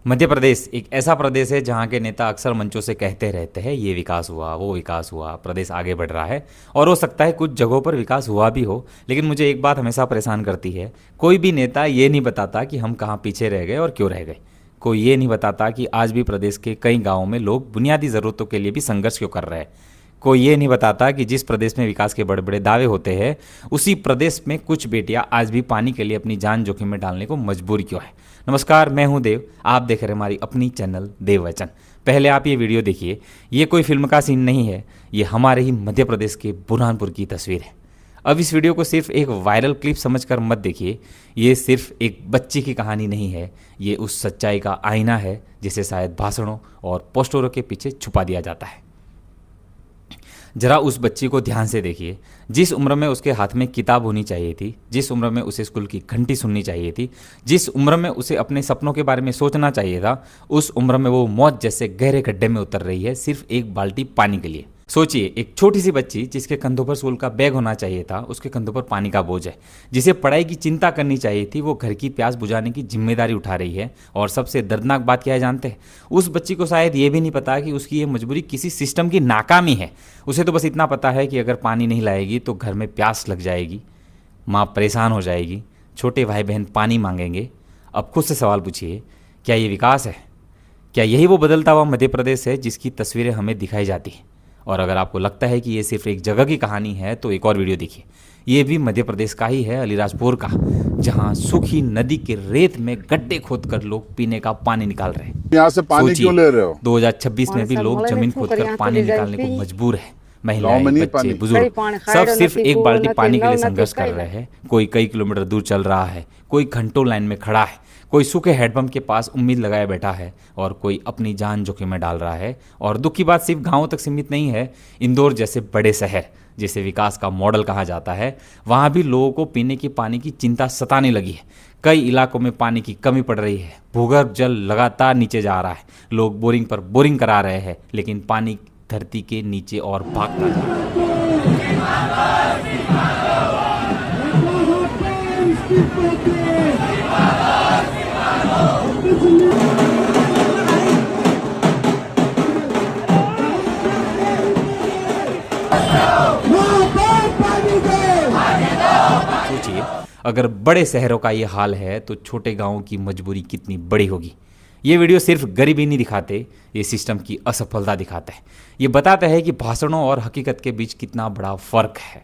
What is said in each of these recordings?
मध्य प्रदेश एक ऐसा प्रदेश है जहाँ के नेता अक्सर मंचों से कहते रहते हैं ये विकास हुआ, वो विकास हुआ, प्रदेश आगे बढ़ रहा है। और हो सकता है कुछ जगहों पर विकास हुआ भी हो, लेकिन मुझे एक बात हमेशा परेशान करती है, कोई भी नेता ये नहीं बताता कि हम कहाँ पीछे रह गए और क्यों रह गए। कोई ये नहीं बताता कि आज भी प्रदेश के कई गाँवों में लोग बुनियादी ज़रूरतों के लिए भी संघर्ष क्यों कर रहे हैं। कोई ये नहीं बताता कि जिस प्रदेश में विकास के बड़े बड़े दावे होते हैं, उसी प्रदेश में कुछ बेटियां आज भी पानी के लिए अपनी जान जोखिम में डालने को मजबूर क्यों है। नमस्कार, मैं हूं देव। आप देख रहे हैं हमारी अपनी चैनल देव वचन। पहले आप ये वीडियो देखिए। ये कोई फिल्म का सीन नहीं है, ये हमारे ही मध्य प्रदेश के बुरहानपुर की तस्वीर है। अब इस वीडियो को सिर्फ एक वायरल क्लिप समझकर मत देखिए। ये सिर्फ एक बच्चे की कहानी नहीं है, ये उस सच्चाई का आईना है जिसे शायद भाषणों और पोस्टरों के पीछे छुपा दिया जाता है। जरा उस बच्ची को ध्यान से देखिए। जिस उम्र में उसके हाथ में किताब होनी चाहिए थी, जिस उम्र में उसे स्कूल की घंटी सुननी चाहिए थी, जिस उम्र में उसे अपने सपनों के बारे में सोचना चाहिए था, उस उम्र में वो मौत जैसे गहरे गड्ढे में उतर रही है सिर्फ एक बाल्टी पानी के लिए। सोचिए, एक छोटी सी बच्ची जिसके कंधों पर स्कूल का बैग होना चाहिए था, उसके कंधों पर पानी का बोझ है। जिसे पढ़ाई की चिंता करनी चाहिए थी, वो घर की प्यास बुझाने की जिम्मेदारी उठा रही है। और सबसे दर्दनाक बात क्या है जानते हैं? उस बच्ची को शायद ये भी नहीं पता कि उसकी ये मजबूरी किसी सिस्टम की नाकामी है। उसे तो बस इतना पता है कि अगर पानी नहीं लाएगी तो घर में प्यास लग जाएगी, माँ परेशान हो जाएगी, छोटे भाई बहन पानी मांगेंगे। अब खुद से सवाल पूछिए, क्या ये विकास है? क्या यही वो बदलता हुआ मध्य प्रदेश है जिसकी तस्वीरें हमें दिखाई जाती हैं? और अगर आपको लगता है कि ये सिर्फ एक जगह की कहानी है तो एक और वीडियो देखिए। ये भी मध्य प्रदेश का ही है, अलीराजपुर का, जहां सूखी नदी के रेत में गड्ढे खोदकर लोग पीने का पानी निकाल रहे हैं। यहाँ से पानी क्यों ले रहे हो? 2026 में भी लोग जमीन खोदकर पानी निकालने को मजबूर है। महिलाएं, बच्चे, बुजुर्ग सब सिर्फ एक बाल्टी पानी के लिए संघर्ष कर रहे हैं। कोई कई किलोमीटर दूर चल रहा है, कोई घंटों लाइन में खड़ा है, कोई सूखे हैंडपंप के पास उम्मीद लगाए बैठा है, और कोई अपनी जान जोखिम में डाल रहा है। और दुख की बात सिर्फ गांवों तक सीमित नहीं है। इंदौर जैसे बड़े शहर, जिसे विकास का मॉडल कहा जाता है, वहाँ भी लोगों को पीने की पानी की चिंता सताने लगी है। कई इलाकों में पानी की कमी पड़ रही है। भूगर्भ जल लगातार नीचे जा रहा है। लोग बोरिंग पर बोरिंग करा रहे हैं, लेकिन पानी धरती के नीचे और भागता जा रहा है। सोचिए, अगर बड़े शहरों का ये हाल है तो छोटे गांवों की मजबूरी कितनी बड़ी होगी। ये वीडियो सिर्फ गरीबी नहीं दिखाते, ये सिस्टम की असफलता दिखाता है। ये बताता है कि भाषणों और हकीकत के बीच कितना बड़ा फर्क है।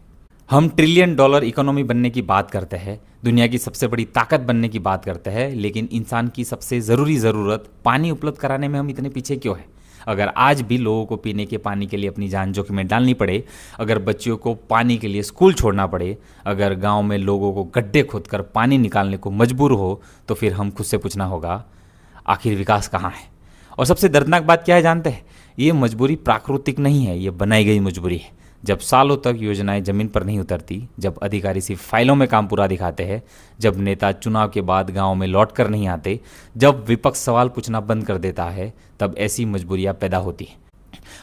हम ट्रिलियन डॉलर इकोनॉमी बनने की बात करते हैं, दुनिया की सबसे बड़ी ताकत बनने की बात करते हैं, लेकिन इंसान की सबसे ज़रूरी ज़रूरत पानी उपलब्ध कराने में हम इतने पीछे क्यों हैं? अगर आज भी लोगों को पीने के पानी के लिए अपनी जान जोखिम में डालनी पड़े, अगर बच्चियों को पानी के लिए स्कूल छोड़ना पड़े, अगर गांव में लोगों को गड्ढे खोदकर पानी निकालने को मजबूर हो, तो फिर हम खुद से पूछना होगा, आखिर विकास कहाँ है? और सबसे दर्दनाक बात क्या है जानते हैं? ये मजबूरी प्राकृतिक नहीं है, ये बनाई गई मजबूरी है। जब सालों तक योजनाएं जमीन पर नहीं उतरती, जब अधिकारी सिर्फ फाइलों में काम पूरा दिखाते हैं, जब नेता चुनाव के बाद गांव में लौट कर नहीं आते, जब विपक्ष सवाल पूछना बंद कर देता है, तब ऐसी मजबूरियां पैदा होती हैं।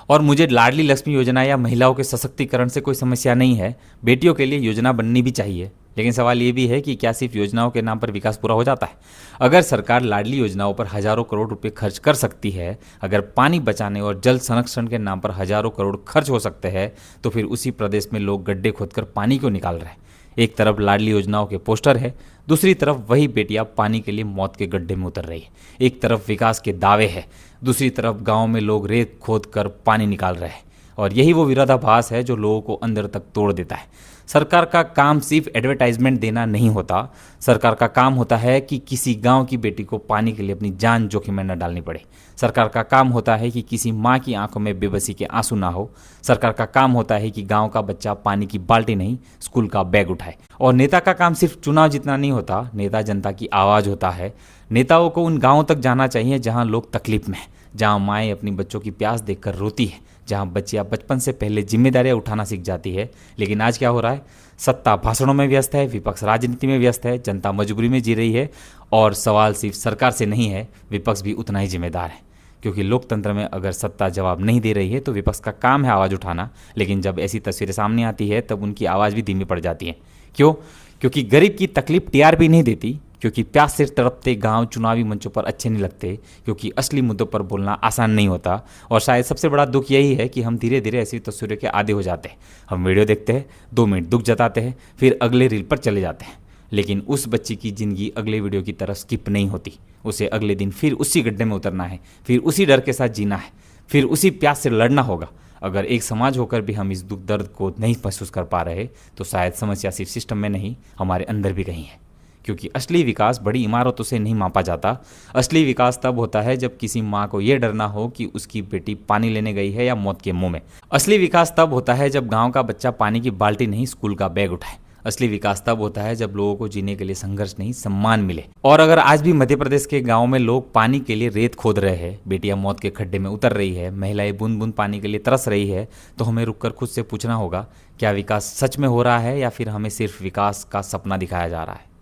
और मुझे लाडली लक्ष्मी योजना या महिलाओं के सशक्तिकरण से कोई समस्या नहीं है। बेटियों के लिए योजना बननी भी चाहिए, लेकिन सवाल ये भी है कि क्या सिर्फ योजनाओं के नाम पर विकास पूरा हो जाता है? अगर सरकार लाडली योजनाओं पर हजारों करोड़ रुपए खर्च कर सकती है, अगर पानी बचाने और जल संरक्षण के नाम पर हजारों करोड़ खर्च हो सकते हैं, तो फिर उसी प्रदेश में लोग गड्ढे खोदकर पानी क्यों निकाल रहे हैं? एक तरफ लाडली योजनाओं के पोस्टर है, दूसरी तरफ वही बेटियां पानी के लिए मौत के गड्ढे में उतर रही है। एक तरफ विकास के दावे हैं, दूसरी तरफ गाँव में लोग रेत खोद कर पानी निकाल रहे हैं। और यही वो विरोधाभास है जो लोगों को अंदर तक तोड़ देता है। सरकार का काम सिर्फ एडवर्टाइजमेंट देना नहीं होता, सरकार का काम होता है कि किसी गांव की बेटी को पानी के लिए अपनी जान जोखिम में न डालनी पड़े। सरकार का काम होता है कि किसी माँ की आंखों में बेबसी के आंसू ना हो। सरकार का काम होता है कि गांव का बच्चा पानी की बाल्टी नहीं, स्कूल का बैग उठाए। और नेता का काम सिर्फ चुनाव जीतना नहीं होता, नेता जनता की आवाज़ होता है। नेताओं को उन गाँवों तक जाना चाहिए जहाँ लोग तकलीफ में हैं, जहाँ माएँ अपनी बच्चों की प्यास देखकर रोती है, जहाँ बच्चियाँ बचपन से पहले जिम्मेदारियाँ उठाना सीख जाती है। लेकिन आज क्या हो रहा है? सत्ता भाषणों में व्यस्त है, विपक्ष राजनीति में व्यस्त है, जनता मजबूरी में जी रही है। और सवाल सिर्फ सरकार से नहीं है, विपक्ष भी उतना ही जिम्मेदार है। क्योंकि लोकतंत्र में अगर सत्ता जवाब नहीं दे रही है तो विपक्ष का काम है आवाज़ उठाना, लेकिन जब ऐसी तस्वीरें सामने आती है तब उनकी आवाज़ भी धीमी पड़ जाती है। क्यों? क्योंकि गरीब की तकलीफ टीआरपी नहीं देती, क्योंकि प्यास से तड़पते गांव चुनावी मंचों पर अच्छे नहीं लगते, क्योंकि असली मुद्दों पर बोलना आसान नहीं होता। और शायद सबसे बड़ा दुख यही है कि हम धीरे धीरे ऐसी तस्वीरों के आदी हो जाते हैं। हम वीडियो देखते हैं, 2 मिनट दुख जताते हैं, फिर अगले रील पर चले जाते हैं। लेकिन उस बच्ची की ज़िंदगी अगले वीडियो की तरफ स्किप नहीं होती। उसे अगले दिन फिर उसी गड्ढे में उतरना है, फिर उसी डर के साथ जीना है, फिर उसी प्यास से लड़ना होगा। अगर एक समाज होकर भी हम इस दुख दर्द को नहीं महसूस कर पा रहे तो शायद समस्या सिर्फ सिस्टम में नहीं, हमारे अंदर भी कहीं है। क्योंकि असली विकास बड़ी इमारतों से नहीं मापा जाता। असली विकास तब होता है जब किसी माँ को यह डरना हो कि उसकी बेटी पानी लेने गई है या मौत के मुंह में। असली विकास तब होता है जब गांव का बच्चा पानी की बाल्टी नहीं स्कूल का बैग उठाए। असली विकास तब होता है जब लोगों को जीने के लिए संघर्ष नहीं सम्मान मिले। और अगर आज भी मध्य प्रदेश के गाँव में लोग पानी के लिए रेत खोद रहे हैं, बेटियां मौत के खड्डे में उतर रही है, महिलाएं बूंद बूंद पानी के लिए तरस रही है, तो हमें रुककर खुद से पूछना होगा, क्या विकास सच में हो रहा है या फिर हमें सिर्फ विकास का सपना दिखाया जा रहा है।